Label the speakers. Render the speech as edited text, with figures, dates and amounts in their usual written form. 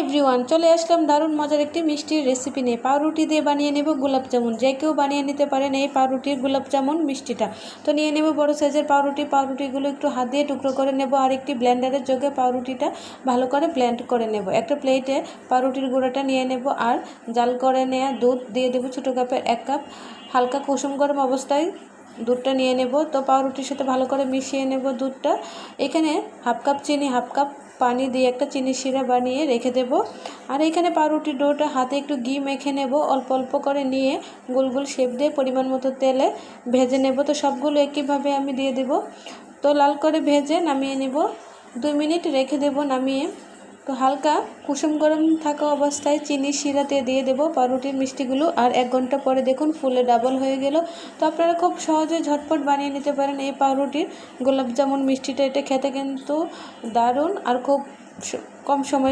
Speaker 1: Everyone, চলে আসলাম দারুণ মজার একটি মিষ্টির রেসিপি নিয়ে। পাউরুটি দিয়ে বানিয়ে নেব গোলাপ জামুন। যে কেউ বানিয়ে নিতে পারেন এই পাউরুটির গোলাপ জামুন মিষ্টিটা। তো নিয়ে নেব বড় সাইজের পাউরুটিগুলো একটু হাত দিয়ে টুকরো করে নেব, আর একটি ব্লেন্ডারের জগে পাউরুটিটা ভালো করে ব্লেন্ড করে নেব। একটা প্লেটে পাউরুটির গুঁড়োটা নিয়ে নেব, আর জাল করে নেওয়া দুধ দিয়ে দেবো ছোটো কাপের 1 কাপ। হালকা কুসুম গরম অবস্থায় দুধটা নিয়ে নেব। তো পাউরুটির সাথে ভালো করে মিশিয়ে নেব দুধটা। এখানে 1/2 কাপ চিনি, 1/2 কাপ পানি দিয়ে একটা চিনি শিরা বানিয়ে রেখে দেব। আর এখানে পাউরুটির ডোটা হাতে একটু ঘি মেখে নেব, অল্প অল্প করে নিয়ে গোল গোল শেপ দিয়ে পরিমাণ মতো তেলে ভেজে নেব। তো সবগুলো একইভাবে আমি দিয়ে দেব। তো লাল করে ভেজে নামিয়ে নেব। 2 মিনিট রেখে দেব নামিয়ে। তো হালকা কুসুম গরম থাকা অবস্থায় চিনি শিরাতে দিয়ে দেব পাউরুটির মিষ্টিগুলো, আর 1 ঘন্টা পরে দেখুন ফুলে ডাবল হয়ে গেল। তো আপনারা খুব সহজে ঝটপট বানিয়ে নিতে পারেন এই পাউরুটির গোলাপ জামুন মিষ্টিটা। এটা খেতে কিন্তু দারুণ, আর খুব কম সময়